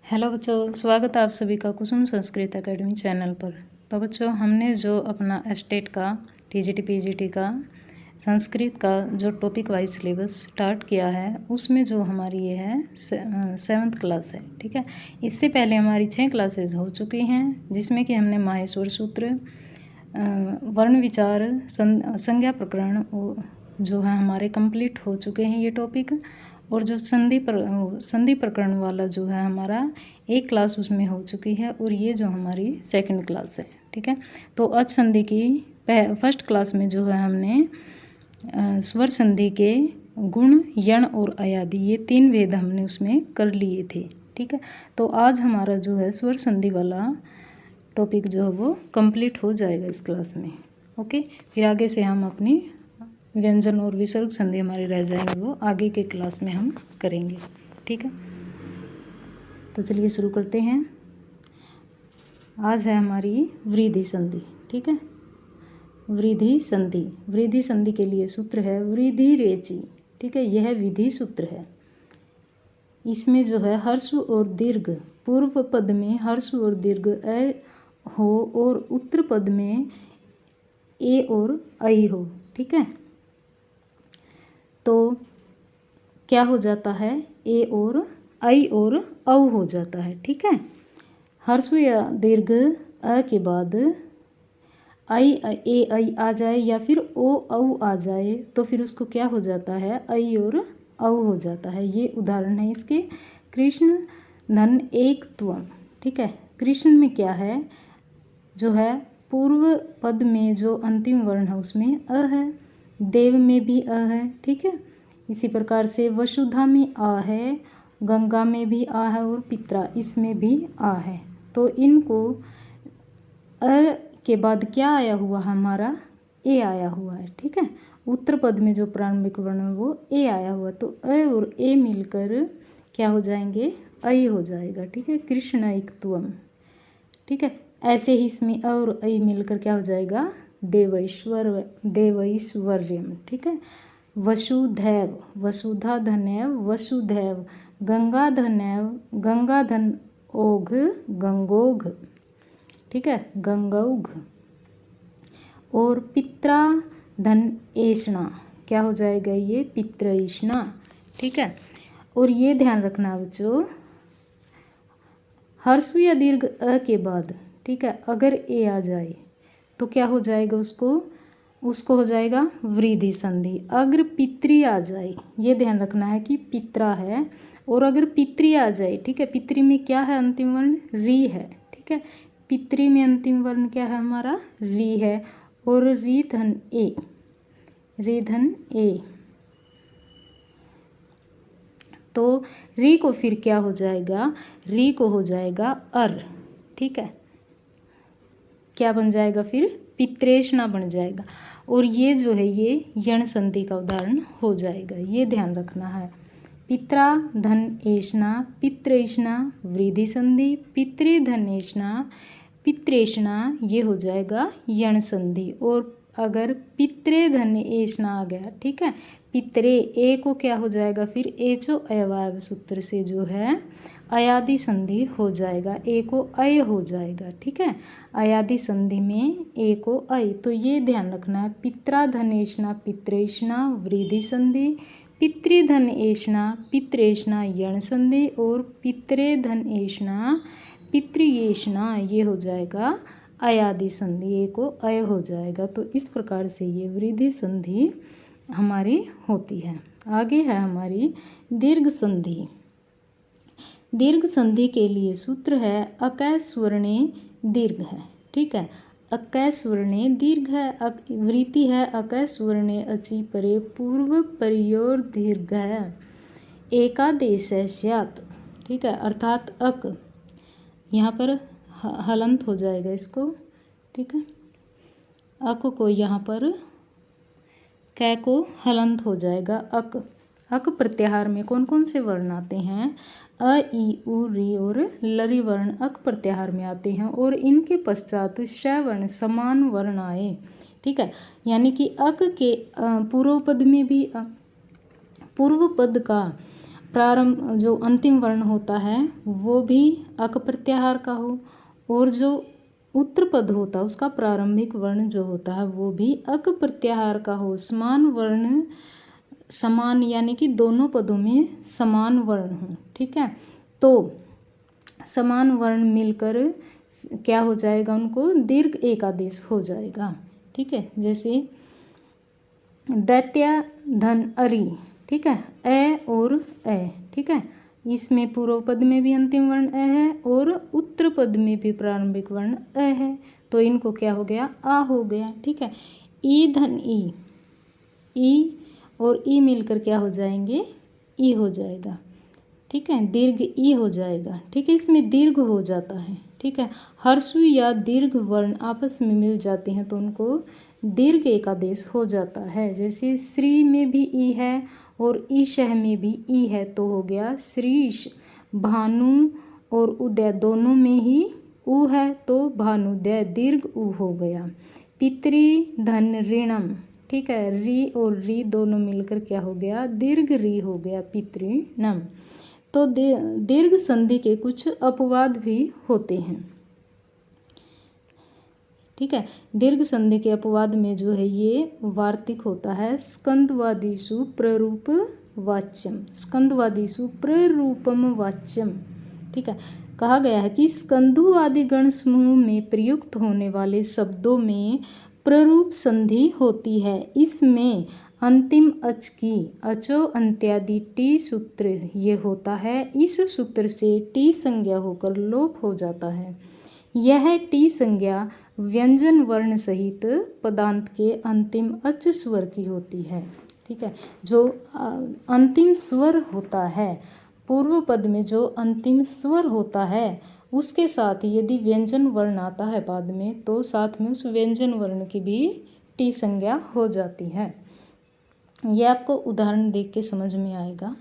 Hello बच्चों, स्वागत है आप सभी का कुसुम संस्कृत एकेडमी चैनल पर। तो बच्चों, हमने जो अपना स्टेट का टीजीटी पीजीटी का संस्कृत का जो टॉपिक वाइज सिलेबस स्टार्ट किया है, उसमें जो हमारी ये है 7th क्लास है। ठीक है, इससे पहले हमारी 6 क्लासेज हो चुकी हैं, जिसमें कि हमने माहेश्वर सूत्र, वर्ण विचार, संज्ञा प्रकरण जो है हमारे कंप्लीट हो चुके हैं ये टॉपिक। और जो संधि प्रकरण वाला जो है हमारा एक क्लास उसमें हो चुकी है, और ये जो हमारी 2nd क्लास है। ठीक है, तो अच संधि की फर्स्ट क्लास में जो है हमने स्वर संधि के गुण, यण और अयादि, ये 3 भेद हमने उसमें कर लिए थे। ठीक है, तो आज हमारा जो है स्वर संधि वाला टॉपिक जो है वो कंप्लीट हो जाएगा इस क्लास में। ओके, फिर आगे से हम अपनी व्यंजन और विसर्ग संधि हमारी रह जाएंगे, वो आगे के क्लास में हम करेंगे। ठीक है, तो चलिए शुरू करते हैं। आज है हमारी वृद्धि संधि। ठीक है, वृद्धि संधि। वृद्धि संधि के लिए सूत्र है वृद्धि रेचि। ठीक है, यह विधि सूत्र है। इसमें जो है हर्षु और दीर्घ, पूर्व पद में हर्षु और दीर्घ अ हो और उत्तर पद में ए और ऐ हो। ठीक है, तो क्या हो जाता है, ए और ऐ और औ हो जाता है। ठीक है, हर्षु या दीर्घ अ के बाद ऐ ए ऐ आ जाए या फिर ओ औ आ जाए, तो फिर उसको क्या हो जाता है, ऐ और औ हो जाता है। ये उदाहरण है इसके। कृष्ण धन एक त्वम। ठीक है, कृष्ण में क्या है, जो है पूर्व पद में जो अंतिम वर्ण है उसमें अ है, देव में भी अ है। ठीक है, इसी प्रकार से वसुधा में आ है, गंगा में भी आ है और पित्रा इसमें भी आ है। तो इनको अ के बाद क्या आया हुआ हमारा, ए आया हुआ है। ठीक है, उत्तर पद में जो प्रारंभिक वर्ण है वो ए आया हुआ, तो अ और ए मिलकर क्या हो जाएंगे, ऐ हो जाएगा। ठीक है, कृष्ण एक त्वम। ठीक है, ऐसे ही इसमें अ और ऐ मिलकर क्या हो जाएगा, देवैश्वर्यम। ठीक है, वसुधैव, वसुधा धनैव वसुधैव, गंगा धनैव गंगा धन ओघ गंगोघ। ठीक है, गंगौघ। और पित्रा धन ऐष्णा, क्या हो जाएगा ये, पित्रैष्णा। ठीक है, और ये ध्यान रखना बच्चों, हर्षु या दीर्घ अ के बाद, ठीक है, अगर ए आ जाए तो क्या हो जाएगा, उसको हो जाएगा वृद्धि संधि। अगर पितरी आ जाए, ये ध्यान रखना है कि पित्रा है, और अगर पितरी आ जाए, ठीक है, पितरी में क्या है, अंतिम वर्ण री है। ठीक है, पितरी में अंतिम वर्ण क्या है हमारा, री है, और री धन ए, री धन ए, तो री को फिर क्या हो जाएगा, री को हो जाएगा अर। ठीक है, क्या बन जाएगा फिर, पित्रेष्णा बन जाएगा, और ये जो है ये यण संधि का उदाहरण हो जाएगा। ये ध्यान रखना है, पित्रा धन ऐष्णा, पित्रेष्णा वृद्धि संधि, पितृ धन ऐष्णा, पित्रेष्णा ये हो जाएगा यण संधि। और अगर पितृ धन ऐष्णा आ गया, ठीक है, पितरे ए को क्या हो जाएगा फिर, एचो अयवाय सूत्र से जो है अयादि संधि हो जाएगा, ए को अय हो जाएगा। ठीक है, अयादि संधि में ए को अय, तो ये ध्यान रखना है, पित्रा धनेष्णा पित्रेष्णा वृद्धि संधि, पितृधन ऐष्णा पित्रेष्णा यण संधि, और पितरे धन ऐष्णा पितृयेष्णा ये हो जाएगा अयादि संधि, ए को अय हो जाएगा। तो इस प्रकार से ये वृद्धि संधि हमारी होती है। आगे है हमारी दीर्घ संधि। दीर्घ संधि के लिए सूत्र है अकै स्वर्णे दीर्घ है। ठीक है, अकै स्वर्णे दीर्घ है, वृत्ति है अकै स्वर्णे अचि परे पूर्व परियोर दीर्घ है, एकादेश है स्यात्। ठीक है, अर्थात अक यहाँ पर हलंत हो जाएगा इसको। ठीक है, अक को यहाँ पर कै को हलंत हो जाएगा अक। अक प्रत्याहार में कौन कौन से वर्ण आते हैं, अ ई उ री और लरी वर्ण अक प्रत्याहार में आते हैं, और इनके पश्चात श वर्ण समान वर्ण आए। ठीक है, यानी कि अक के पूर्व पद में भी पूर्व पद का प्रारंभ जो अंतिम वर्ण होता है वो भी अक प्रत्याहार का हो, और जो उत्तर पद होता है उसका प्रारंभिक वर्ण जो होता है वो भी अक प्रत्याहार का हो। समान वर्ण, समान यानी कि दोनों पदों में समान वर्ण हो। ठीक है, तो समान वर्ण मिलकर क्या हो जाएगा, उनको दीर्घ एकादेश हो जाएगा। ठीक है, जैसे दैत्य धन अरि, ठीक है, ए और ए। ठीक है, इसमें पूर्व पद में भी अंतिम वर्ण अ है और उत्तर पद में भी प्रारंभिक वर्ण अ है, तो इनको क्या हो गया, आ हो गया। ठीक है, ई धन ई और ई मिलकर क्या हो जाएंगे, ई हो जाएगा। ठीक है, दीर्घ ई हो जाएगा। ठीक है, इसमें दीर्घ हो जाता है। ठीक है, ह्रस्व या दीर्घ वर्ण आपस में मिल जाते हैं तो उनको दीर्घ एकादेश हो जाता है। जैसे श्री में भी ई है और ईशह में भी ई है, तो हो गया श्रीश। भानु और उदय दोनों में ही उ है, तो भानुदय, दीर्घ उ हो गया। पितरी धन ऋणम, ठीक है, री और री दोनों मिलकर क्या हो गया, दीर्घ री हो गया, पितृणम। तो दीर्घ संधि के कुछ अपवाद भी होते हैं। ठीक है, दीर्घ संधि के अपवाद में जो है ये वार्तिक होता है। स्कंदवादीषु प्ररूप वाच्यम, स्कंदवादीषु प्ररूपम वाच्यम। ठीक है, कहा गया है कि स्कंधु आदि गण समूह में प्रयुक्त होने वाले शब्दों में प्ररूप संधि होती है। इसमें अंतिम अच की अचो अंत्यादि टी सूत्र ये होता है। इस सूत्र से टी संज्ञा होकर लोप हो जाता है। यह टी संज्ञा व्यंजन वर्ण सहित पदांत के अंतिम अच स्वर की होती है। ठीक है, जो अंतिम स्वर होता है, पूर्व पद में जो अंतिम स्वर होता है उसके साथ यदि व्यंजन वर्ण आता है बाद में, तो साथ में उस व्यंजन वर्ण की भी टी संज्ञा हो जाती है। यह आपको उदाहरण देख के समझ में आएगा।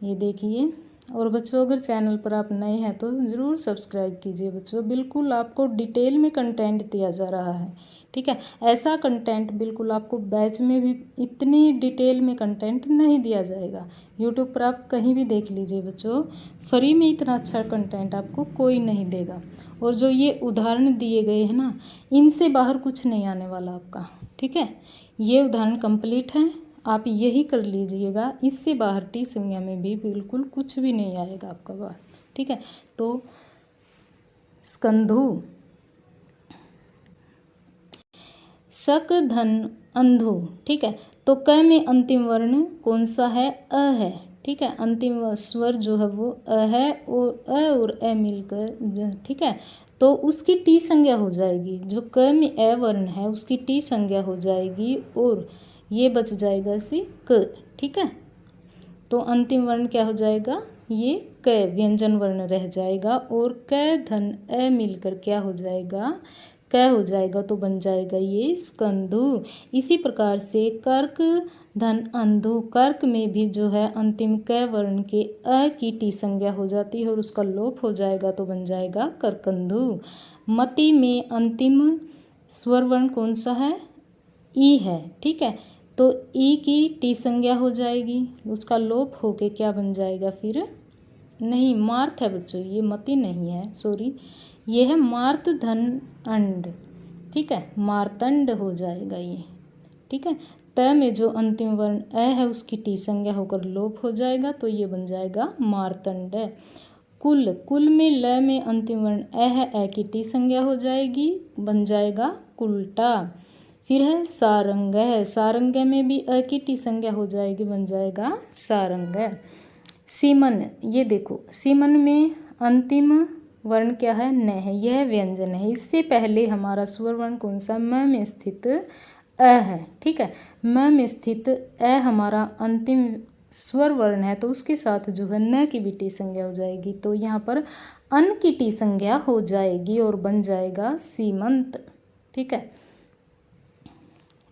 ये देखिए, और बच्चों अगर चैनल पर आप नए हैं तो ज़रूर सब्सक्राइब कीजिए बच्चों। बिल्कुल आपको डिटेल में कंटेंट दिया जा रहा है। ठीक है, ऐसा कंटेंट बिल्कुल आपको बैच में भी इतनी डिटेल में कंटेंट नहीं दिया जाएगा। यूट्यूब पर आप कहीं भी देख लीजिए बच्चों, फ्री में इतना अच्छा कंटेंट आपको कोई नहीं देगा। और जो ये उदाहरण दिए गए हैं ना, इनसे बाहर कुछ नहीं आने वाला आपका। ठीक है, ये उदाहरण कंप्लीट हैं, आप यही कर लीजिएगा। इससे बाहर टी संज्ञा में भी बिल्कुल कुछ भी नहीं आएगा आपका बाहर। ठीक है, तो स्कंधु, शक धन अंधु। ठीक है, तो क में अंतिम वर्ण कौन सा है, अ है। ठीक है, अंतिम स्वर जो है वो अ है, और अ और ए मिलकर, ठीक है, तो उसकी टी संज्ञा हो जाएगी। जो क में ए वर्ण है उसकी टी संज्ञा हो जाएगी और ये बच जाएगा सी क। ठीक है, तो अंतिम वर्ण क्या हो जाएगा, ये क व्यंजन वर्ण रह जाएगा और क धन ए मिलकर क्या हो जाएगा, क हो जाएगा, तो बन जाएगा ये स्कंधु। इसी प्रकार से कर्क धन अंधु, कर्क में भी जो है अंतिम क वर्ण के अ की टी संज्ञा हो जाती है और उसका लोप हो जाएगा, तो बन जाएगा करकंधु। मति में अंतिम स्वर वर्ण कौन सा है, ई है। ठीक है, तो ई की टी संज्ञा हो जाएगी, उसका लोप होके क्या बन जाएगा फिर, नहीं मार्थ है बच्चों, ये मति नहीं है, सॉरी, ये है मार्त धन अंड। ठीक है, मार्तंड हो जाएगा ये। ठीक है, त में जो अंतिम वर्ण अ है उसकी टी संज्ञा होकर लोप हो जाएगा, तो ये बन जाएगा मार्तंड। कुल, कुल में ल में अंतिम वर्ण अ है, अ की टी संज्ञा हो जाएगी, बन जाएगा कुलटा। फिर है सारंग, सारंग में भी अ की टी संज्ञा हो जाएगी, बन जाएगा सारंग। सीमन, ये देखो सीमन में अंतिम वर्ण क्या है, न है, यह व्यंजन है। इससे पहले हमारा स्वर वर्ण कौन सा, म में स्थित अ है। ठीक है, म में स्थित अ हमारा अंतिम स्वर वर्ण है, तो उसके साथ जो है न की भी टी संज्ञा हो जाएगी, तो यहाँ पर अन की टी संज्ञा हो जाएगी और बन जाएगा सीमंत। ठीक है,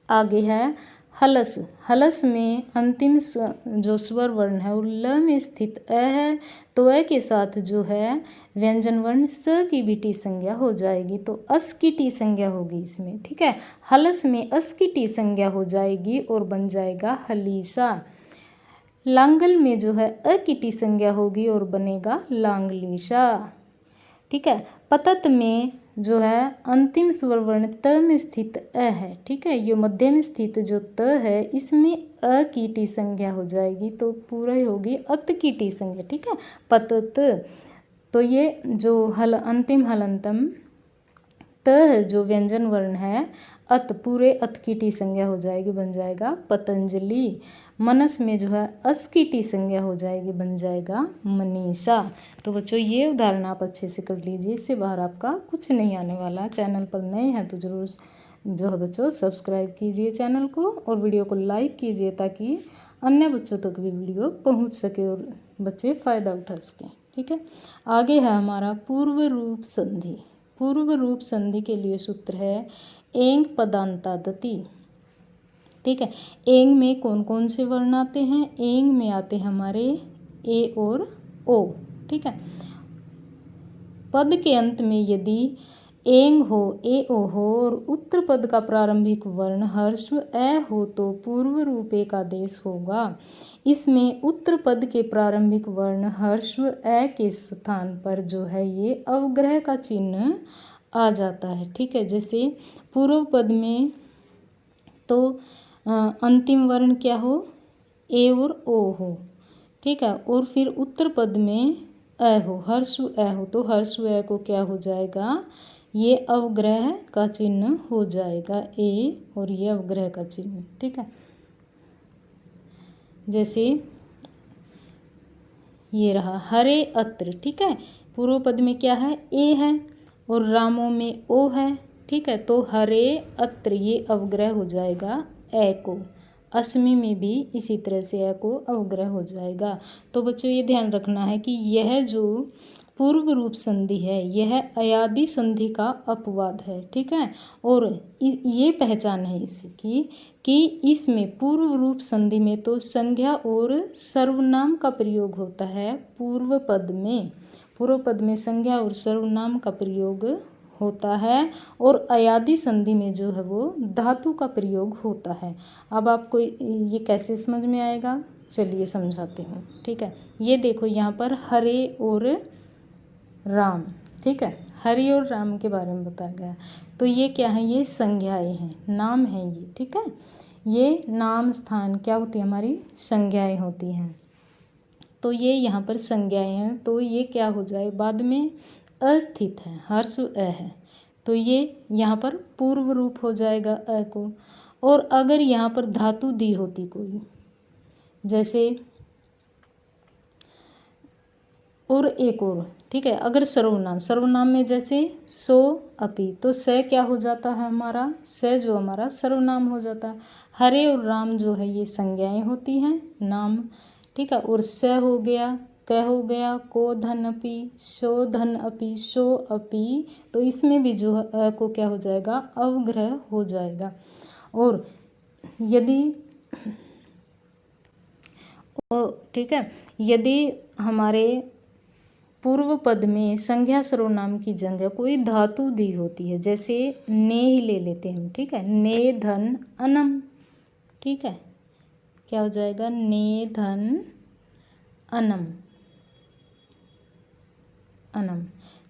आगे है हलस। हलस में अंतिम जो स्वर वर्ण है वो ल में स्थित अ है, तो अ के साथ जो है व्यंजन वर्ण स की भी टी संज्ञा हो जाएगी, तो अस की टी संज्ञा होगी इसमें। ठीक है, हलस में अस की टी संज्ञा हो जाएगी और बन जाएगा हलीसा। लांगल में जो है अ की टी संज्ञा होगी और बनेगा लांगलीशा। ठीक है। पतत में जो है अंतिम स्वर वर्ण त में स्थित अ है। ठीक है। ये मध्य में स्थित जो त है इसमें अ की टी संज्ञा हो जाएगी तो पूरा होगी अत की टी संज्ञा। ठीक है। पतत। तो ये जो हल अंतिम हलंतम त है जो व्यंजन वर्ण है अत, पूरे अत की टी संज्ञा हो जाएगी, बन जाएगा पतंजलि। मनस में जो है अस की टी संज्ञा हो जाएगी, बन जाएगा मनीषा। तो बच्चों ये उदाहरण आप अच्छे से कर लीजिए, इससे बाहर आपका कुछ नहीं आने वाला। चैनल पर नए हैं तो ज़रूर जो है बच्चों सब्सक्राइब कीजिए चैनल को और वीडियो को लाइक कीजिए ताकि अन्य बच्चों तक भी वीडियो पहुंच सके और बच्चे फ़ायदा उठा सकें। ठीक है। आगे है हमारा पूर्व रूप संधि। पूर्व रूप संधि के लिए सूत्र है एंग पदांतादति। ठीक है। एंग में कौन कौन से वर्ण आते हैं? एंग में आते हैं हमारे ए और ओ। ठीक है। पद के अंत में यदि एंग हो, ए ओ हो और उत्तर पद का प्रारंभिक वर्ण हर्स्व ए हो तो पूर्व रूप एक आदेश होगा। इसमें उत्तर पद के प्रारंभिक वर्ण हर्स्व ए के स्थान पर जो है ये अवग्रह का चिन्ह आ जाता है। ठीक है। जैसे पूर्व पद में तो अंतिम वर्ण क्या हो? ए और ओ हो। ठीक है। और फिर उत्तर पद में अ हो, हर्स्व अ हो, तो हर्स्व अ को क्या हो जाएगा? ये अवग्रह का चिन्ह हो जाएगा ए और ये अवग्रह का चिन्ह। ठीक है। जैसे ये रहा हरे अत्र। ठीक है। पूर्व पद में क्या है? ए है और रामों में ओ है। ठीक है। तो हरे अत्र ये अवग्रह हो जाएगा ए को। असमी में भी इसी तरह से ए को अवग्रह हो जाएगा। तो बच्चों ये ध्यान रखना है कि यह जो पूर्व रूप संधि है यह अयादि संधि का अपवाद है। ठीक है। और ये पहचान है इसकी कि इसमें पूर्व रूप संधि में तो संज्ञा और सर्वनाम का प्रयोग होता है पूर्व पद में। पूर्व पद में संज्ञा और सर्वनाम का प्रयोग होता है और अयादि संधि में जो है वो धातु का प्रयोग होता है। अब आपको ये कैसे समझ में आएगा? चलिए समझाते हूँ। ठीक है। ये देखो यहाँ पर हरे और राम। ठीक है। हरि और राम के बारे में बताया गया। तो ये क्या है? ये संज्ञाएं हैं, नाम है ये। ठीक है। ये नाम स्थान क्या होती है? हमारी संज्ञाएं होती हैं। तो ये यहाँ पर संज्ञाएं हैं तो ये क्या हो जाए? बाद में अस्थित है, हर्स्व अ है तो ये यहाँ पर पूर्व रूप हो जाएगा अ को। और अगर यहाँ पर धातु दी होती कोई, जैसे और एक और। ठीक है। अगर सर्वनाम, सर्वनाम में जैसे सो अपि तो स क्या हो जाता है? हमारा स जो हमारा सर्वनाम हो जाता है। हरे और राम जो है ये संज्ञाएं होती हैं, नाम। ठीक है। और स हो गया, क हो गया, को धन अपि, शो धन अपि, शो अपि, तो इसमें भी जो है को क्या हो जाएगा? अवग्रह हो जाएगा। और यदि ठीक है, यदि हमारे पूर्व पद में संज्ञा सर्वनाम की जगह कोई धातु दी होती है, जैसे ने ही ले लेते हैं हम। ठीक है। ने धन अनम। ठीक है। क्या हो जाएगा? ने धन अनम, अनम।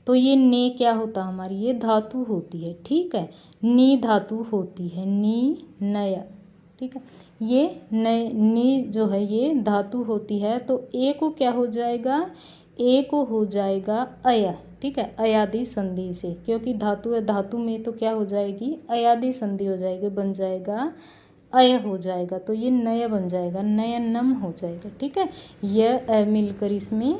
तो ये ने क्या होता है? हमारी ये धातु होती है। ठीक है। नी धातु होती है, नी नया। ठीक है। ये नए नी जो है ये धातु होती है तो ए को क्या हो जाएगा? ए को हो जाएगा अया। ठीक है। अयादि संधि से, क्योंकि धातु है, धातु में तो क्या हो जाएगी? अयादि संधि हो जाएगी, बन जाएगा अय हो जाएगा। तो ये नया बन जाएगा, नयनम हो जाएगा। ठीक है। यह मिलकर इसमें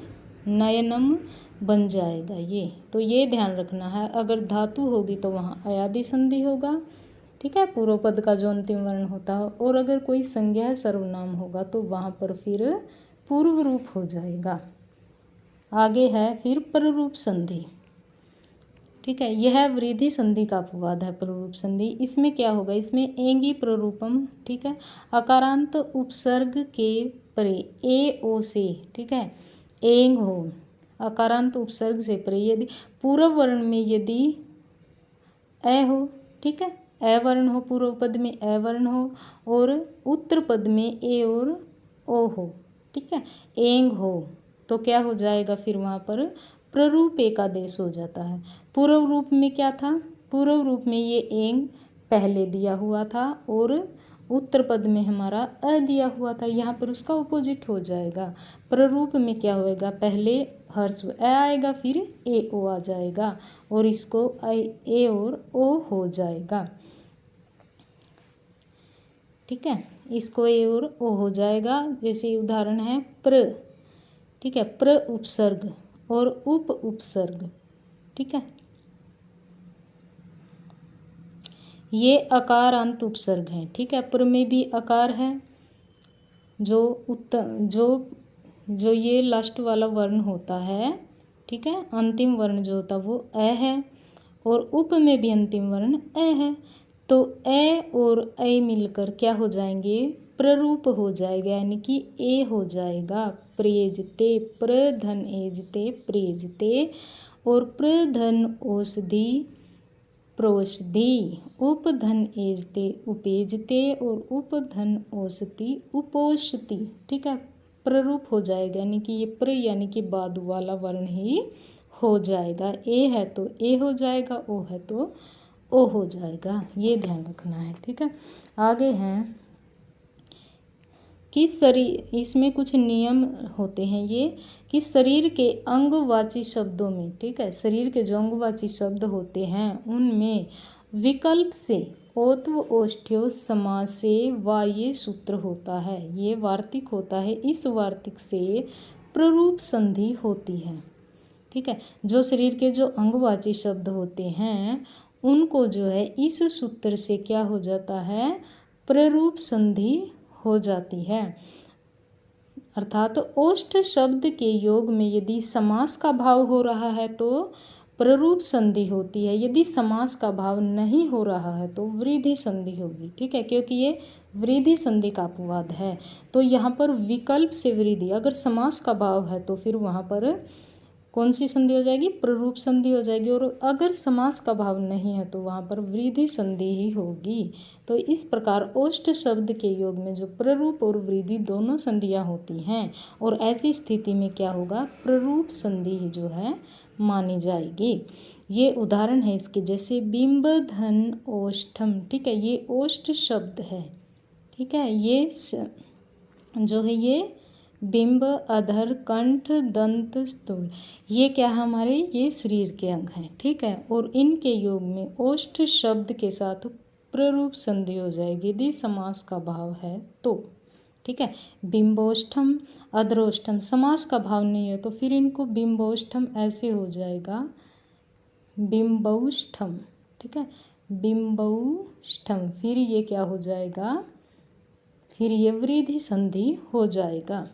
नयनम बन जाएगा ये। तो ये ध्यान रखना है, अगर धातु होगी तो वहाँ अयादि संधि होगा। ठीक है। पूर्व पद का जो अंतिम वर्ण होता है। और अगर कोई संज्ञा सर्वनाम होगा तो वहाँ पर फिर पूर्व रूप हो जाएगा। आगे है फिर पररूप संधि। ठीक है। यह वृद्धि संधि का अपवाद है पररूप संधि। इसमें क्या होगा? इसमें एंगी प्ररूपम। ठीक है। अकारांत उपसर्ग के परे ए ओ से। ठीक है। एंग हो, अकारांत उपसर्ग से परे यदि पूर्व वर्ण में यदि अ हो। ठीक है। अ वर्ण हो, पूर्व पद में अ वर्ण हो और उत्तर पद में ए और ओ हो। ठीक है। एंग हो तो क्या हो जाएगा फिर वहाँ पर प्ररूप एकादेश हो जाता है। पूर्व रूप में क्या था, पूर्व रूप में ये एंग पहले दिया हुआ था और उत्तर पद में हमारा अ दिया हुआ था, यहाँ पर उसका अपोजिट हो जाएगा। प्ररूप में क्या होएगा, पहले हर्ष अ आएगा फिर ए ओ आ जाएगा और इसको ए और ओ हो जाएगा। ठीक है, इसको ए और ओ हो जाएगा। जैसे उदाहरण है प्र, ठीक है, प्र उपसर्ग और उप उपसर्ग। ठीक है, ये अकार अंत उपसर्ग है। ठीक है, प्र में भी अकार है, जो ये लास्ट वाला वर्ण होता है, ठीक है, अंतिम वर्ण जो होता है वो अ है और उप में भी अंतिम वर्ण अ है। तो ए और ए मिलकर क्या हो जाएंगे, प्ररूप हो जाएगा, यानी कि ए हो जाएगा। प्रेजते, प्रधन एजते प्रेजते और प्रधन औषधि प्रोषधि, उपधन एजते उपेजते और उपधन औषधि उपोषति। ठीक है, प्ररूप हो जाएगा, यानी कि ये प्र यानी कि बाद वाला वर्ण ही हो जाएगा। ए है तो ए हो जाएगा, ओ है तो ओ हो जाएगा, ये ध्यान रखना है। ठीक है, आगे हैं कि शरीर, इसमें कुछ नियम होते हैं ये कि शरीर के अंगवाची शब्दों में, ठीक है, शरीर के जो अंगवाची शब्द होते हैं उनमें विकल्प से ओत्व ओष्ठ्यो समास से वा ये सूत्र होता है, ये वार्तिक होता है। इस वार्तिक से प्ररूप संधि होती है। ठीक है, जो शरीर के जो अंगवाची शब्द होते हैं उनको जो है इस सूत्र से क्या हो जाता है, प्ररूप संधि हो जाती है। अर्थात ओष्ठ शब्द के योग में यदि समास का भाव हो रहा है तो प्ररूप संधि होती है, यदि समास का भाव नहीं हो रहा है तो वृद्धि संधि होगी। ठीक है, क्योंकि ये वृद्धि संधि का अपवाद है। तो यहाँ पर विकल्प से वृद्धि, अगर समास का भाव है तो फिर वहाँ पर कौन सी संधि हो जाएगी, प्ररूप संधि हो जाएगी। और अगर समास का भाव नहीं है तो वहाँ पर वृद्धि संधि ही होगी। तो इस प्रकार ओष्ठ शब्द के योग में जो प्ररूप और वृद्धि दोनों संधियाँ होती हैं और ऐसी स्थिति में क्या होगा, प्ररूप संधि ही जो है मानी जाएगी। ये उदाहरण है इसके, जैसे बिंब धन ओष्ठम। ठीक है, ये ओष्ठ शब्द है। ठीक है, ये जो है ये बिंब, अधर, कंठ, दंत, स्तूल, ये क्या है हमारे, ये शरीर के अंग हैं। ठीक है, और इनके योग में ओष्ठ शब्द के साथ प्ररूप संधि हो जाएगी यदि समास का भाव है तो। ठीक है, बिंबोष्ठम, अधरोष्ठम, समास का भाव नहीं है तो फिर इनको बिंबोष्ठम ऐसे हो जाएगा, बिंबौष्ठम। ठीक है, बिंबौष्ठम, फिर ये क्या हो जाएगा, फिर ये वृद्धि संधि हो जाएगा।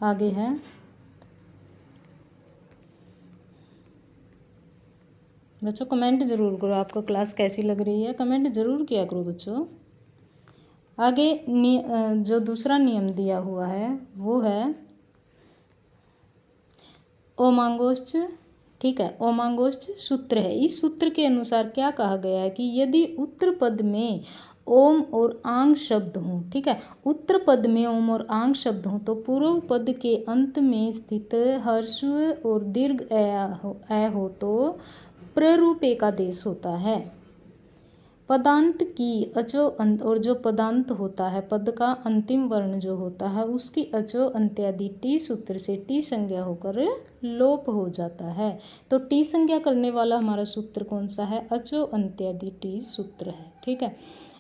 आगे है बच्चों, कमेंट जरूर करो, आपको क्लास कैसी लग रही है, कमेंट जरूर किया करो बच्चों। आगे जो दूसरा नियम दिया हुआ है वो है ओमांगोश्च। ठीक है, ओमांगोश्च सूत्र है। इस सूत्र के अनुसार क्या कहा गया है कि यदि उत्तर पद में ओम और आंग शब्द हों, ठीक है, उत्तर पद में ओम और आंग शब्द हों तो पूर्व पद के अंत में स्थित ह्रस्व और दीर्घ अ हो तो प्ररूप एकादेश होता है। पदांत की अचो अंत, और जो पदांत होता है, पद का अंतिम वर्ण जो होता है उसकी अचो अंत्यादि टी सूत्र से टी संज्ञा होकर लोप हो जाता है। तो टी संज्ञा करने वाला हमारा सूत्र कौन सा है, अचो अंत्यादि टी सूत्र है। ठीक है,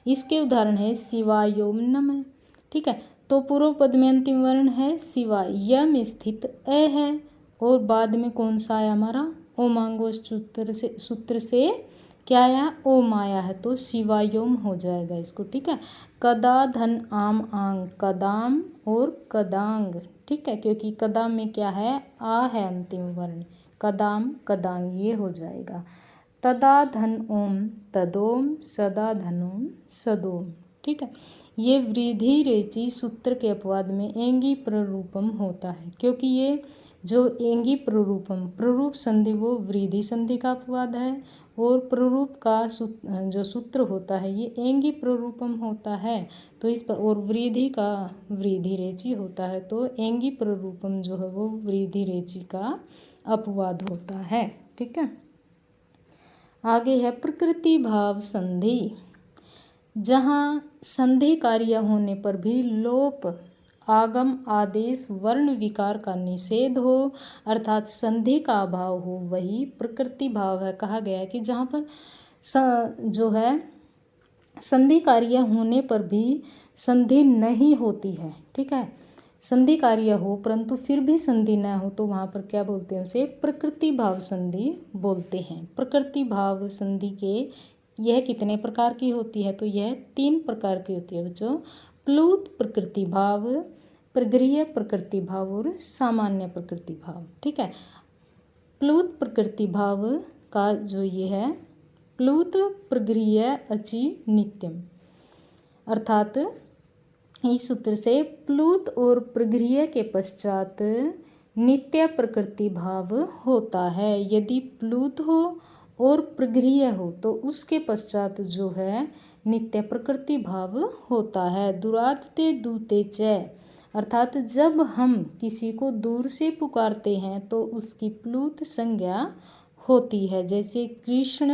इसके उदाहरण है शिवायोम नमः। ठीक है, तो पूर्व पद में अंतिम वर्ण है शिवाय, य में स्थित अ है और बाद में कौन सा आया हमारा, ओमांगोष सूत्र से क्या आया, ओम आया है तो शिवायोम हो जाएगा इसको। ठीक है, कदा धन आम आंग, कदाम और कदांग। ठीक है, क्योंकि कदाम में क्या है, आ है अंतिम वर्ण, कदाम कदांग ये हो जाएगा। तदा धन ओम तदोम, सदा धनोम सदोम। ठीक है, ये वृद्धि रेचि सूत्र के अपवाद में एंगी प्ररूपम होता है, क्योंकि ये जो एंगी प्ररूपम, प्ररूप संधि वो वृद्धि संधि का अपवाद है, और प्ररूप का जो सूत्र होता है ये एंगी प्ररूपम होता है। तो इस पर, और वृद्धि का वृद्धि रेचि होता है, तो एंगी प्ररूपम जो है वो वृद्धि रेचि का अपवाद होता है। ठीक है, आगे है प्रकृति भाव संधि। जहाँ संधि कार्य होने पर भी लोप, आगम, आदेश, वर्ण विकार का निषेध हो, अर्थात संधि का अभाव हो, वही प्रकृति भाव है। कहा गया है कि जहाँ पर जो है संधि कार्य होने पर भी संधि नहीं होती है, ठीक है, संधि कार्य हो परंतु फिर भी संधि न हो, तो वहाँ पर क्या बोलते हैं, उसे प्रकृति भाव संधि बोलते हैं। प्रकृति भाव संधि के यह कितने प्रकार की होती है, तो यह 3 प्रकार की होती है बच्चों। प्लुत प्रकृति भाव, प्रगृह्य प्रकृति भाव और सामान्य प्रकृति भाव। ठीक है, प्लुत प्रकृति भाव का जो ये है, प्लुत प्रगृह्य अचि नित्यम, अर्थात इस सूत्र से प्लुत और प्रगृह्य के पश्चात नित्य प्रकृति भाव होता है। यदि प्लुत हो और प्रगृह्य हो तो उसके पश्चात जो है नित्य प्रकृति भाव होता है। दुराते दूते च, अर्थात जब हम किसी को दूर से पुकारते हैं तो उसकी प्लुत संज्ञा होती है। जैसे कृष्ण,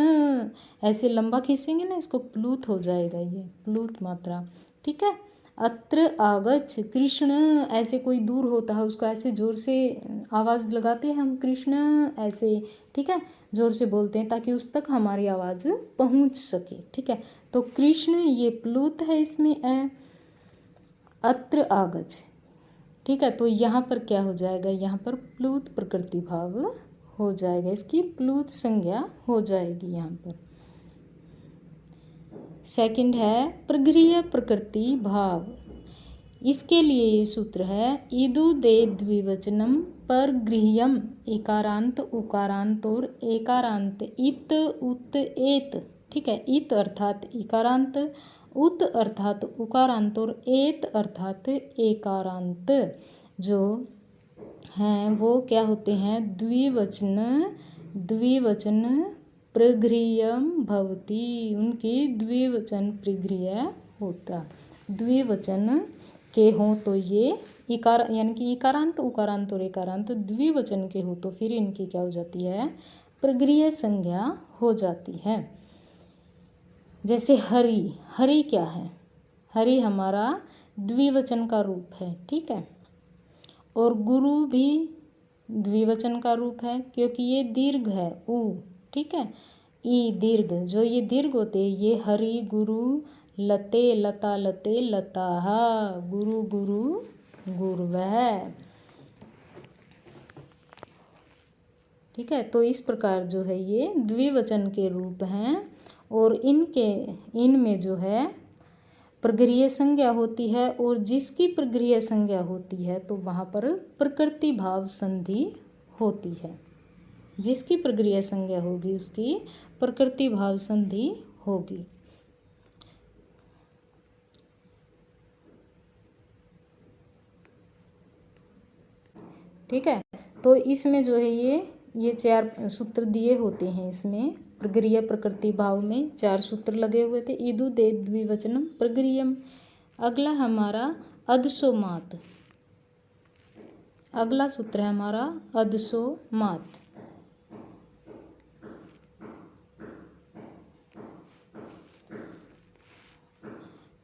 ऐसे लंबा खींचेंगे ना, इसको प्लुत हो जाएगा, ये प्लुत मात्रा। ठीक है, अत्र आगच्छ कृष्ण, ऐसे कोई दूर होता है उसको ऐसे जोर से आवाज़ लगाते हैं हम, कृष्ण ऐसे, ठीक है, जोर से बोलते हैं ताकि उस तक हमारी आवाज़ पहुंच सके। ठीक है, तो कृष्ण ये प्लुत है, इसमें है अत्र आगच्छ। ठीक है, तो यहाँ पर क्या हो जाएगा, यहाँ पर प्लुत प्रकृति भाव हो जाएगा, इसकी प्लुत संज्ञा हो जाएगी यहाँ पर। सेकंड है प्रगृह्य प्रकृति भाव। इसके लिए ये सूत्र है, इदु दे द्विवचनम परगृह्यम, इकारांत उकारांत और एकारांत इत उत एत। ठीक है, इत अर्थात इकारांत, उत अर्थात उकारांत और एत अर्थात एकारांत जो हैं वो क्या होते हैं, द्विवचन प्रगृह्यम भवति, उनकी द्विवचन प्रगृह्य होता। द्विवचन के हों तो ये इकार, यानी कि इकारांत उकारांत और एकारांत द्विवचन के हो तो फिर इनकी क्या हो जाती है, प्रगृह्य संज्ञा हो जाती है। जैसे हरि, हरि क्या है, हरि हमारा द्विवचन का रूप है। ठीक है, और गुरु भी द्विवचन का रूप है क्योंकि ये दीर्घ है उ। ठीक है, ई दीर्घ, जो ये दीर्घ होते हैं ये हरि, गुरु, लते लता लते लताः, गुरु गुरु गुरवः। ठीक है, तो इस प्रकार जो है ये द्विवचन के रूप हैं और इनमें जो है प्रगृह्य संज्ञा होती है, और जिसकी प्रगृह्य संज्ञा होती है तो वहाँ पर प्रकृति भाव संधि होती है। जिसकी प्रगृह्य संज्ञा होगी उसकी प्रकृति भाव संधि होगी। ठीक है, तो इसमें जो है ये 4 सूत्र दिए होते हैं। इसमें प्रगृह्य प्रकृति भाव में 4 सूत्र लगे हुए थे, इदु दे द्विवचनम प्रगृह्यम। अगला हमारा अदसोमात, अगला सूत्र है हमारा अदसोमात।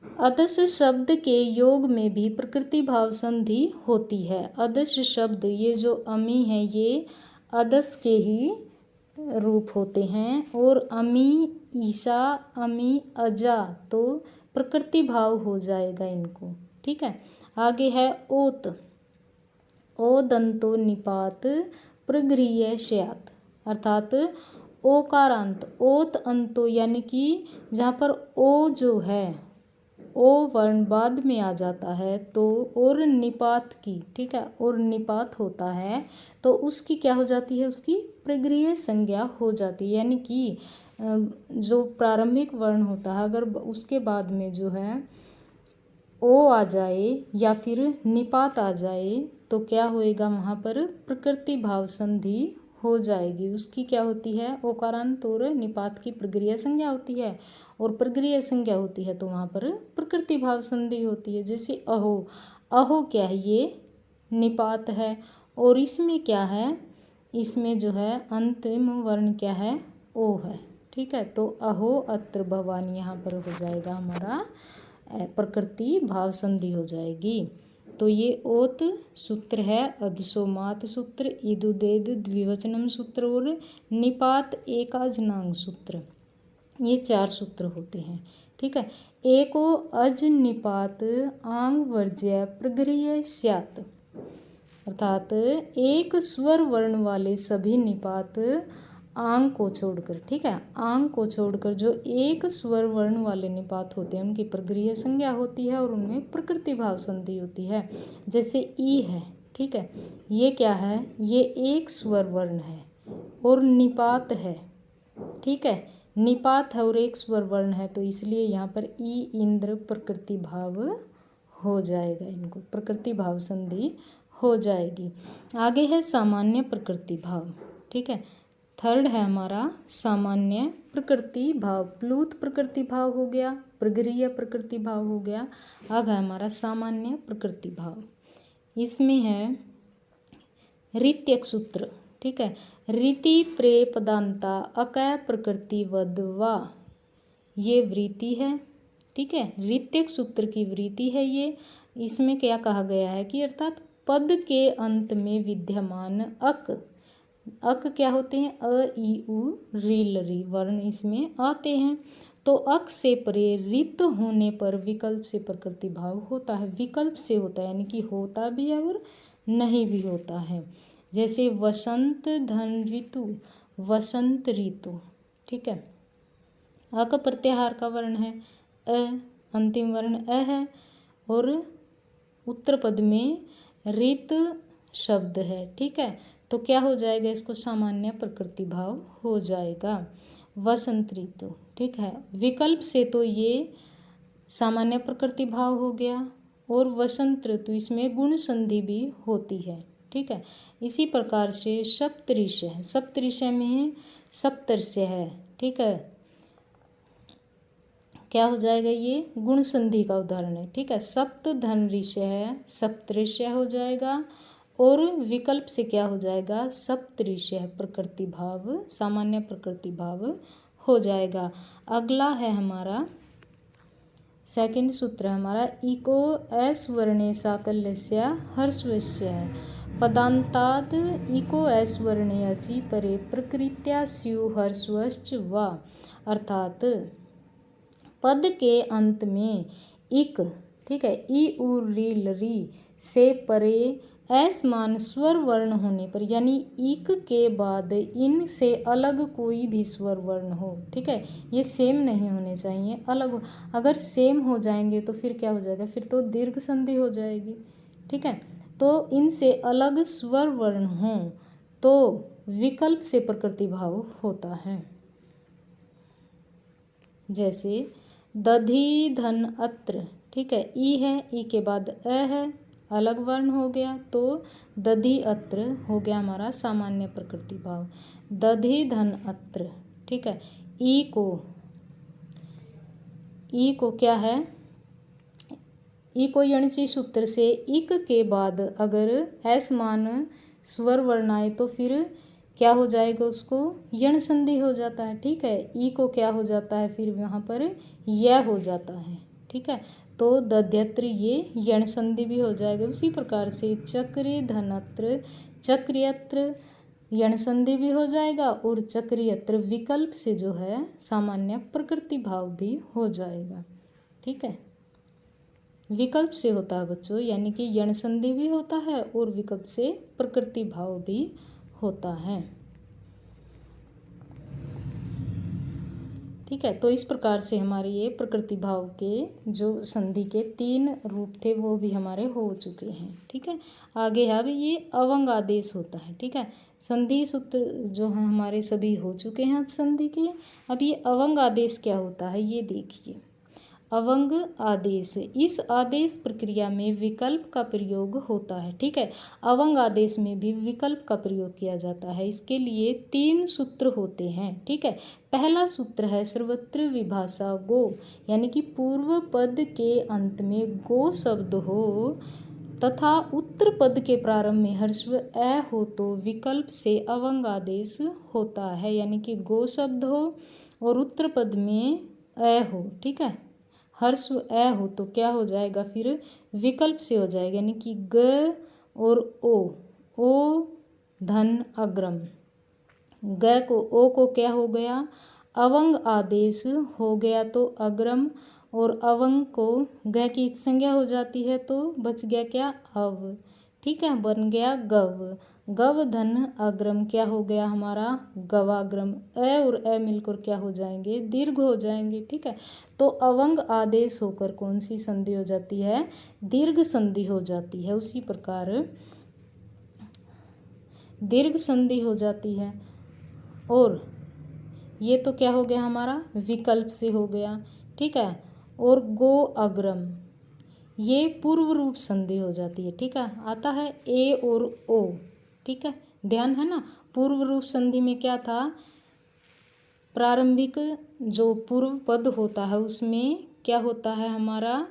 अदस शब्द के योग में भी प्रकृति भाव संधि होती है। अदस शब्द, ये जो अमी है ये अदस के ही रूप होते हैं, और अमी, ईशा, अमी, अजा, तो प्रकृति भाव हो जाएगा इनको। ठीक है, आगे है ओत, ओ दंतो निपात प्रगृह्य स्यात्, अर्थात ओकारांत, ओत अंतो, यानी कि जहाँ पर ओ जो है ओ वर्ण बाद में आ जाता है तो, और निपात की, ठीक है, और निपात होता है तो उसकी क्या हो जाती है, उसकी प्रगृह्य संज्ञा हो जाती है। यानी कि जो प्रारंभिक वर्ण होता है अगर उसके बाद में जो है ओ आ जाए या फिर निपात आ जाए तो क्या होएगा, वहाँ पर प्रकृति भाव संधि हो जाएगी। उसकी क्या होती है, ओकारांत और निपात की प्रक्रिया संज्ञा होती है, और प्रक्रिया संज्ञा होती है तो वहाँ पर प्रकृति भाव संधि होती है। जैसे अहो, अहो क्या है, ये निपात है, और इसमें क्या है, इसमें जो है अंतिम वर्ण क्या है, ओ है। ठीक है, तो अहो अत्र भवानी यहाँ पर हो जाएगा हमारा प्रकृति भाव संधि हो जाएगी। तो ये ओत सूत्र है, अधसोमात सूत्र, इदुदेद द्विवचनम सूत्र और निपात एकाजनांग सूत्र, ये 4 सूत्र होते हैं। ठीक है, एको अज निपात आंग वर्ज्य प्रगृह्य स्यात्, अर्थात एक स्वर वर्ण वाले सभी निपात आंग को छोड़कर, ठीक है, आंग को छोड़कर जो एक स्वर वर्ण वाले निपात होते हैं उनकी प्रगृह्य संज्ञा होती है और उनमें प्रकृति भाव संधि होती है। जैसे ई है, ठीक है, ये क्या है, ये एक स्वर वर्ण है और निपात है। ठीक है, निपात है और एक स्वर वर्ण है, तो इसलिए यहाँ पर ई इंद्र प्रकृति भाव हो जाएगा, इनको प्रकृति भाव संधि हो जाएगी। आगे है सामान्य प्रकृति भाव। ठीक है, थर्ड है हमारा सामान्य प्रकृति भाव। प्लूत प्रकृति भाव हो गया, प्रगृह्य प्रकृति भाव हो गया, अब है हमारा सामान्य प्रकृति भाव। इसमें है रीत्यक सूत्र। ठीक है, रीति प्रे पदांता अकय प्रकृति वद्वा, ये वृत्ति है। ठीक है, रीत्यक सूत्र की वृत्ति है ये। इसमें क्या कहा गया है कि अर्थात पद के अंत में विद्यमान अक, अक क्या होते हैं, अ ई उ री ल री वर्ण इसमें आते हैं, तो अक से प्रेरित होने पर विकल्प से प्रकृति भाव होता है। विकल्प से होता है यानी कि होता भी है और नहीं भी होता है। जैसे वसंत धन ऋतु, वसंत ऋतु। ठीक है, अक प्रत्याहार का वर्ण है, अ अंतिम वर्ण अ है, और उत्तर पद में ऋत शब्द है। ठीक है, तो क्या हो जाएगा, इसको सामान्य प्रकृति भाव हो जाएगा, वसंत ऋतु। ठीक है, विकल्प से तो ये सामान्य प्रकृति भाव हो गया, और वसंत ऋतु इसमें गुण संधि भी होती है। ठीक है, इसी प्रकार से सप्तऋष्य है, सप्तऋष्य में सप्तर्षय है। ठीक है, क्या हो जाएगा, ये गुण संधि का उदाहरण है। ठीक है, सप्त धन ऋष्य है, सप्तऋष्य हो जाएगा, और विकल्प से क्या हो जाएगा, सप्तऋष्य है, प्रकृति भाव सामान्य प्रकृति भाव हो जाएगा। अगला है हमारा सेकंड सूत्र है हमारा, इको एस वर्णे साकल्यस्य हर्षवस्य है, पदांताद इको एस वर्णे अचि परे प्रकृत्या स्यु हर्षवश्च वा, अर्थात पद के अंत में इक, ठीक है, ई उ री ल री से परे असमान स्वर वर्ण होने पर, यानी इक के बाद इन से अलग कोई भी स्वर वर्ण हो। ठीक है, ये सेम नहीं होने चाहिए, अलग। अगर सेम हो जाएंगे तो फिर क्या हो जाएगा, फिर तो दीर्घ संधि हो जाएगी। ठीक है, तो इनसे अलग स्वर वर्ण हो तो विकल्प से प्रकृति भाव होता है। जैसे दधि धन अत्र, ठीक है, ई है, ई के बाद अ है, अलग वर्ण हो गया, तो दधि अत्र हो गया हमारा सामान्य प्रकृति भाव, दधि धन अत्र। ठीक है, ई को क्या है, ई को यणची सूत्र से इक के बाद अगर असमान स्वर वर्ण आए तो फिर क्या हो जाएगा, उसको यण संधि हो जाता है। ठीक है, ई को क्या हो जाता है, फिर वहाँ पर यह हो जाता है। ठीक है, तो दध्यत्र ये यण संधि भी हो जाएगा। उसी प्रकार से चक्री धनत्र, चक्रियत्र यण संधि भी हो जाएगा, और चक्रियत्र विकल्प से जो है सामान्य प्रकृति भाव भी हो जाएगा। ठीक है, विकल्प से होता है बच्चों, यानी कि यण संधि भी होता है और विकल्प से प्रकृति भाव भी होता है। ठीक है, तो इस प्रकार से हमारे ये प्रकृति भाव के जो संधि के 3 रूप थे वो भी हमारे हो चुके हैं। ठीक है, आगे अब ये अवंग आदेश होता है। ठीक है, संधि सूत्र जो हैं हमारे सभी हो चुके हैं संधि के। अब ये अवंग आदेश क्या होता है ये देखिए। अवंग आदेश, इस आदेश प्रक्रिया में विकल्प का प्रयोग होता है। ठीक है, अवंग आदेश में भी विकल्प का प्रयोग किया जाता है। इसके लिए 3 सूत्र होते हैं। ठीक है, पहला सूत्र है सर्वत्र विभाषा गो, यानी कि पूर्व पद के अंत में गो शब्द हो तथा उत्तर पद के प्रारंभ में हर्स्व ए हो तो विकल्प से अवंग आदेश होता है, यानी कि गो शब्द हो और उत्तर पद में ए हो। ठीक है, हर्स्व ए हो तो क्या हो जाएगा, फिर विकल्प से हो जाएगा, यानी कि ग और ओ धन अग्रम, ग को ओ को क्या हो गया, अवंग आदेश हो गया तो अग्रम, और अवंग को ग की संज्ञा हो जाती है तो बच गया क्या, अव। ठीक है, बन गया गव, गव धन अग्रम क्या हो गया हमारा, गवाग्रम। ए और ए मिलकर क्या हो जाएंगे, दीर्घ हो जाएंगे। ठीक है, तो अवंग आदेश होकर कौन सी संधि हो जाती है, दीर्घ संधि हो जाती है। उसी प्रकार दीर्घ संधि हो जाती है। और ये तो क्या हो गया हमारा, विकल्प से हो गया। ठीक है, और गो अग्रम ये पूर्व रूप संधि हो जाती है। ठीक है, आता है ए और ओ। ठीक है, ध्यान है ना, पूर्व रूप संधि में क्या था, प्रारंभिक जो पूर्व पद होता है उसमें क्या होता है हमारा,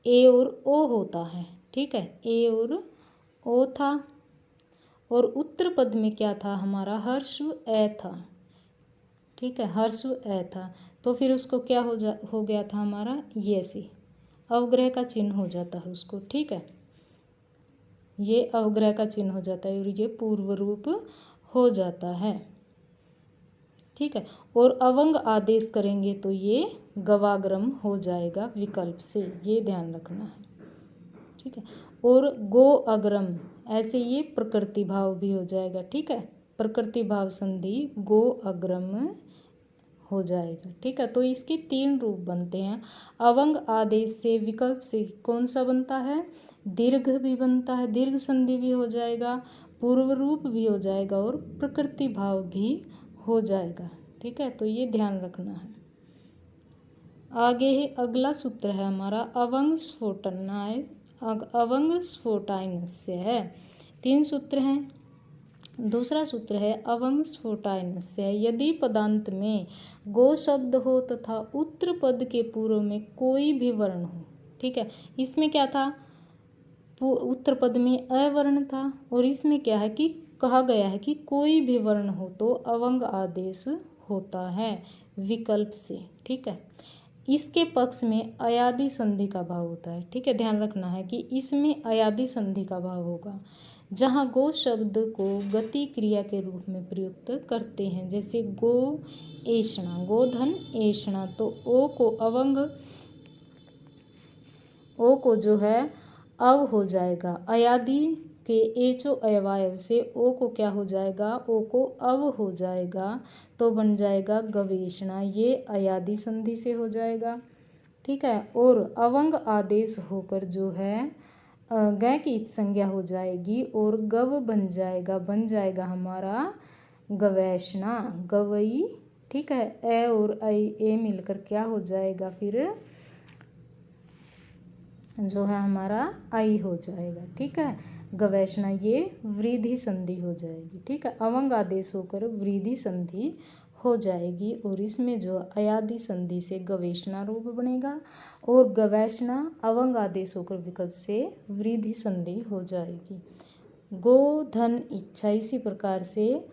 ए और ओ होता है। ठीक है, ए और ओ था, और उत्तर पद में क्या था हमारा, हर्स्व ए था। ठीक है, हर्स्व ए था, तो फिर उसको क्या हो गया था हमारा, ये सी अवग्रह का चिन्ह हो जाता है उसको। ठीक है, ये अवग्रह का चिन्ह हो जाता है और ये पूर्व रूप हो जाता है। ठीक है, और अवंग आदेश करेंगे तो ये गवाग्रम हो जाएगा विकल्प से, ये ध्यान रखना है। ठीक है, और गो अग्रम ऐसे ये प्रकृति भाव भी हो जाएगा। ठीक है, प्रकृति भाव संधि गो अग्रम हो जाएगा। ठीक है, तो इसके 3 रूप बनते हैं। अवंग आदेश से विकल्प से कौन सा बनता है, दीर्घ भी बनता है, दीर्घ संधि भी हो जाएगा, पूर्व रूप भी हो जाएगा और प्रकृति भाव भी हो जाएगा। ठीक है, तो ये ध्यान रखना है। आगे है अगला सूत्र है हमारा अवंग स्फोटनाय, अवंग स्फोटाइनस्य है। 3 सूत्र हैं। दूसरा सूत्र है अवंग स्फोटाइनस्य, यदि पदांत में गो शब्द हो तथा उत्तर पद के पूर्व में कोई भी वर्ण हो। ठीक है, इसमें क्या था, उत्तर पद में अ वर्ण था, और इसमें क्या है कि कहा गया है कि कोई भी वर्ण हो तो अवंग आदेश होता है विकल्प से। ठीक है, इसके पक्ष में अयादि संधि का भाव होता है। ठीक है, ध्यान रखना है कि इसमें अयादि संधि का भाव होगा, जहाँ गो शब्द को गति क्रिया के रूप में प्रयुक्त करते हैं, जैसे गो एषणा, गोधन एषणा, तो ओ को अवंग, ओ को जो है अव हो जाएगा, अयादि के एचो अयवायव से ओ को क्या हो जाएगा, ओ को अव हो जाएगा, तो बन जाएगा गवेषणा, ये अयादि संधि से हो जाएगा। ठीक है, और अवंग आदेश होकर जो है ग की संज्ञा हो जाएगी और गव बन जाएगा हमारा गवैषणा, गवई। ठीक है, ए और ए मिलकर क्या हो जाएगा, फिर जो है हमारा आई हो जाएगा। ठीक है, गवैषणा ये वृद्धि संधि हो जाएगी। ठीक है, अवंग आदेश होकर वृद्धि संधि हो जाएगी, और इसमें जो अयादि संधि से गवेषणा रूप बनेगा, और गवैषणा अवंग आदेश होकर विकल्प से वृद्धि संधि हो जाएगी। गो धन इच्छा, इसी प्रकार से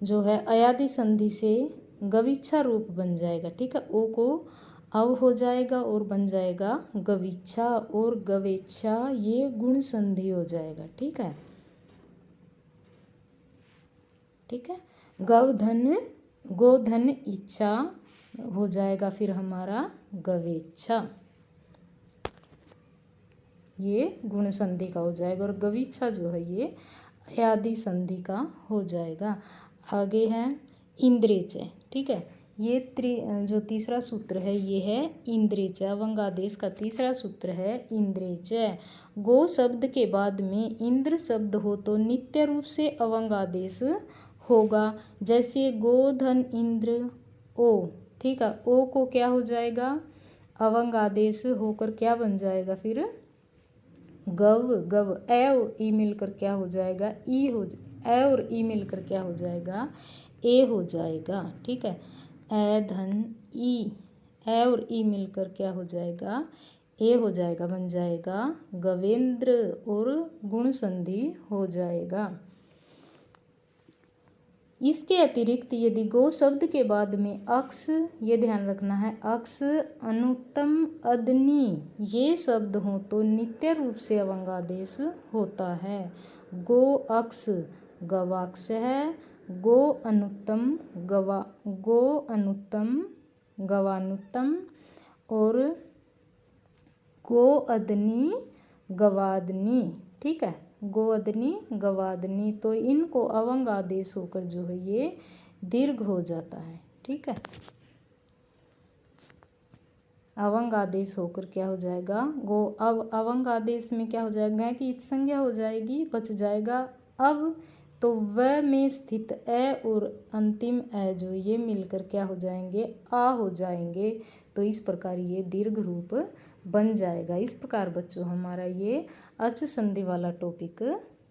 जो है अयादि संधि से गविच्छा रूप बन जाएगा। ठीक है, ओ को अव हो जाएगा और बन जाएगा गविच्छा, और गवेच्छा ये गुण संधि हो जाएगा। ठीक है, ठीक है, गोधन इच्छा हो जाएगा फिर हमारा गवेच्छा, ये गुण संधि का हो जाएगा, और गविच्छा जो है ये अयादि संधि का हो जाएगा। आगे है इंद्रेचय। ठीक है, ये जो तीसरा सूत्र है ये है इंद्रेचय, अवंग आदेश का तीसरा सूत्र है इंद्रेचय। गो शब्द के बाद में इंद्र शब्द हो तो नित्य रूप से अवंग आदेश होगा, जैसे गोधन इंद्र ओ। ठीक है, ओ को क्या हो जाएगा, अवंग आदेश होकर क्या बन जाएगा फिर गव गव। ए और ई मिलकर क्या हो जाएगा ई हो ए और ई मिलकर क्या हो जाएगा ए हो जाएगा। ठीक है, ए धन ई, ए और ई मिलकर क्या हो जाएगा ए हो जाएगा, बन जाएगा गवेंद्र और गुण संधि हो जाएगा। इसके अतिरिक्त यदि गो शब्द के बाद में अक्स, ये ध्यान रखना है, अक्स अनुत्तम अदनी ये शब्द हो तो नित्य रूप से अवंगादेश होता है। गो अक्स गवाक्ष है, गो अनुत्तम गवानुत्तम और गो अदनी गवादनी। ठीक है, गोअदनी गवादनी, तो इनको अवंग आदेश होकर जो है ये दीर्घ हो जाता है। ठीक है, अवंग आदेश होकर क्या हो जाएगा गो। अब अवंग आदेश में क्या हो जाएगा कि इत संज्ञा हो जाएगी, बच जाएगा अब, तो व में स्थित ए और अंतिम ए जो ये मिलकर क्या हो जाएंगे आ हो जाएंगे। तो इस प्रकार ये दीर्घ रूप बन जाएगा। इस प्रकार बच्चों हमारा ये अच संधि वाला टॉपिक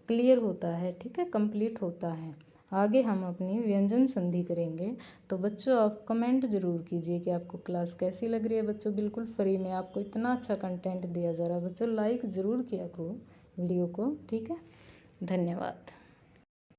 क्लियर होता है। ठीक है, कंप्लीट होता है। आगे हम अपनी व्यंजन संधि करेंगे। तो बच्चों आप कमेंट ज़रूर कीजिए कि आपको क्लास कैसी लग रही है। बच्चों बिल्कुल फ्री में आपको इतना अच्छा कंटेंट दिया जा रहा है। बच्चों लाइक ज़रूर किया करो वीडियो को। ठीक है, धन्यवाद।